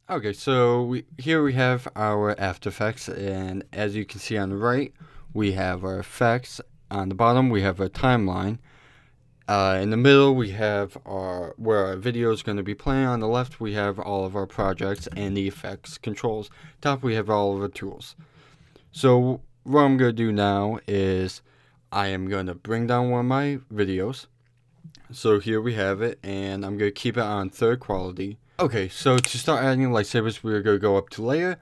Okay, so here we have our After Effects, and as you can see on the right, we have our effects. On the bottom, we have our timeline. In the middle, we have our where our video is going to be playing. On the left, we have all of our projects and the effects controls. Top, we have all of our tools. So what I'm going to do now is I am going to bring down one of my videos. So here we have it, and I'm going to keep it on third quality. Okay, so to start adding lightsabers, we're going to go up to layer,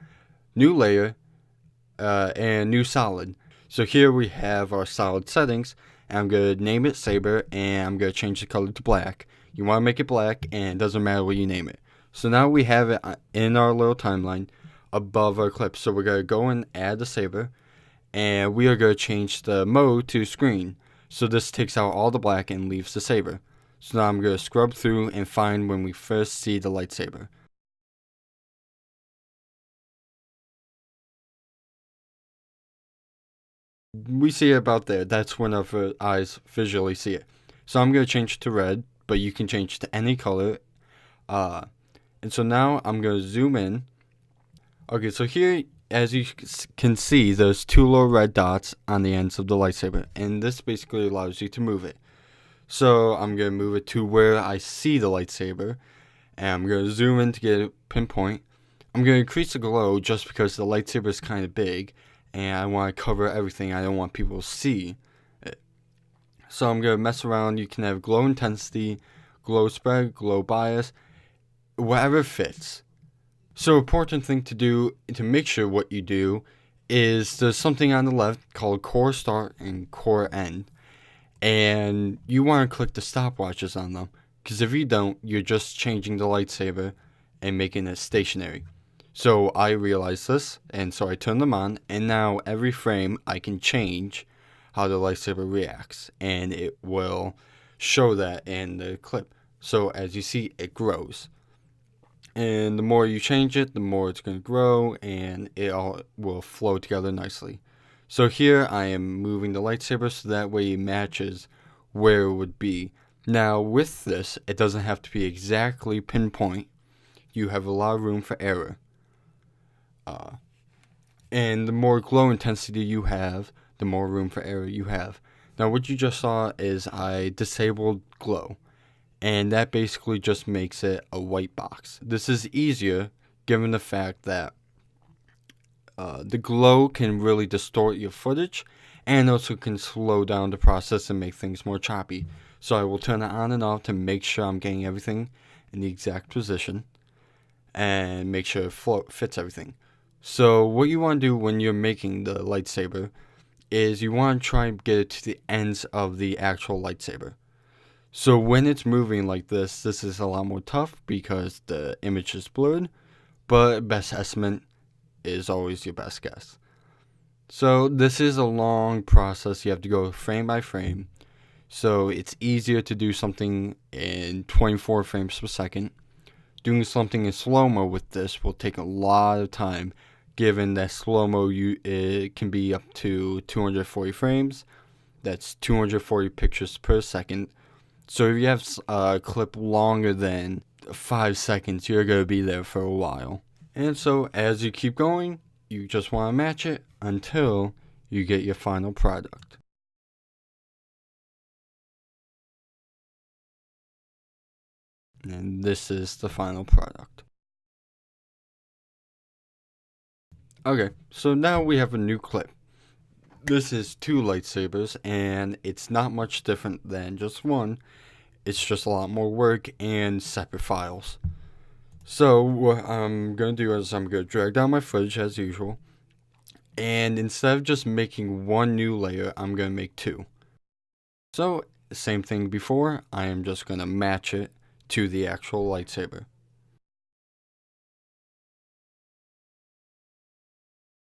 and new solid. So here we have our solid settings. And I'm going to name it Saber, and I'm going to change the color to black. You want to make it black, and it doesn't matter what you name it. So now we have it in our little timeline above our clip. So we're going to go and add the Saber, and we are going to change the mode to screen. So this takes out all the black and leaves the Saber. So now I'm going to scrub through and find when we first see the lightsaber. We see it about there. That's when our eyes visually see it. So I'm going to change it to red, but you can change it to any color. And so now I'm going to zoom in. Okay, so here, as you can see, there's two little red dots on the ends of the lightsaber, and this basically allows you to move it. So I'm going to move it to where I see the lightsaber, and I'm going to zoom in to get a pinpoint. I'm going to increase the glow just because the lightsaber is kind of big, and I want to cover everything. I don't want people to see it. So I'm going to mess around. You can have glow intensity, glow spread, glow bias, whatever fits. So important thing to do to make sure what you do is there's something on the left called core start and core end. And you want to click the stopwatches on them, because if you don't, you're just changing the lightsaber and making it stationary. So I realized this, and so I turned them on, and now every frame I can change how the lightsaber reacts, and it will show that in the clip. So as you see, it grows. And the more you change it, the more it's going to grow, and it all will flow together nicely. So here I am moving the lightsaber so that way it matches where it would be. Now with this, it doesn't have to be exactly pinpoint. You have a lot of room for error. And the more glow intensity you have, the more room for error you have. Now what you just saw is I disabled glow. And that basically just makes it a white box. This is easier given the fact that the glow can really distort your footage and also can slow down the process and make things more choppy. So I will turn it on and off to make sure I'm getting everything in the exact position and make sure it fits everything. So what you want to do when you're making the lightsaber is you want to try and get it to the ends of the actual lightsaber. So when it's moving like this is a lot more tough because the image is blurred, but best estimate is always your best guess. So this is a long process. You have to go frame by frame. So it's easier to do something in 24 frames per second. Doing something in slow-mo with this will take a lot of time, given that slow-mo it can be up to 240 frames. That's 240 pictures per second. So if you have a clip longer than 5 seconds, you're going to be there for a while. And so as you keep going, you just want to match it until you get your final product. And this is the final product. Okay, so now we have a new clip. This is two lightsabers, and it's not much different than just one. It's just a lot more work and separate files. So what I'm going to do is I'm going to drag down my footage as usual. And instead of just making one new layer, I'm going to make two. So same thing before, I am just going to match it to the actual lightsaber.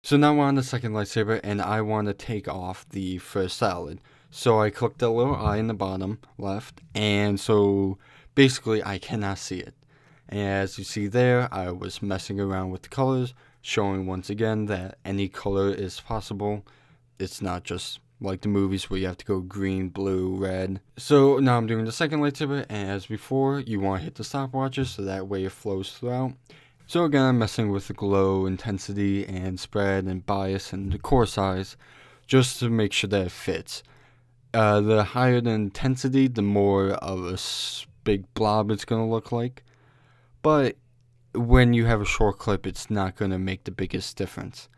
So now we're on the second lightsaber, and I want to take off the first solid. So I click the little eye in the bottom left, and so basically I cannot see it. And as you see there, I was messing around with the colors, showing once again that any color is possible. It's not just like the movies where you have to go green, blue, red. So now I'm doing the second lightsaber, and as before, you want to hit the stopwatches so that way it flows throughout. So again, I'm messing with the glow, intensity, and spread, and bias, and the core size, just to make sure that it fits. The higher the intensity, the more of a big blob it's going to look like. But when you have a short clip, it's not going to make the biggest difference.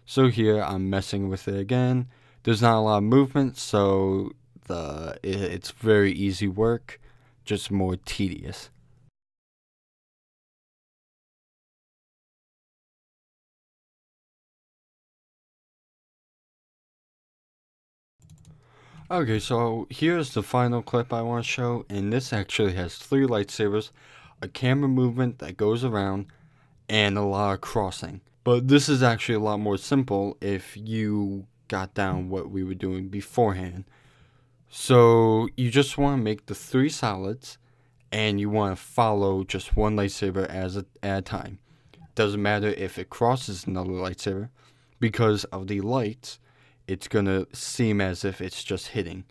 So here, I'm messing with it again. There's not a lot of movement, so it's very easy work, just more tedious. Okay, so here's the final clip I want to show, and this actually has 3 lightsabers, a camera movement that goes around, and a lot of crossing. But this is actually a lot more simple if you got down what we were doing beforehand. So you just want to make the 3 solids, and you want to follow just one lightsaber at a time. Doesn't matter if it crosses another lightsaber, because of the lights, it's gonna seem as if it's just hitting.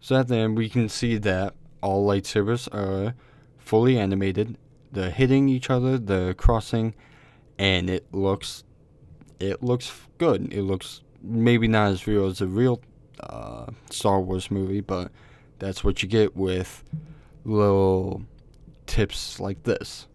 So at the end, we can see that all lightsabers are fully animated. They're hitting each other, they're crossing, and it looks good. It looks maybe not as real as a real Star Wars movie, but that's what you get with little tips like this.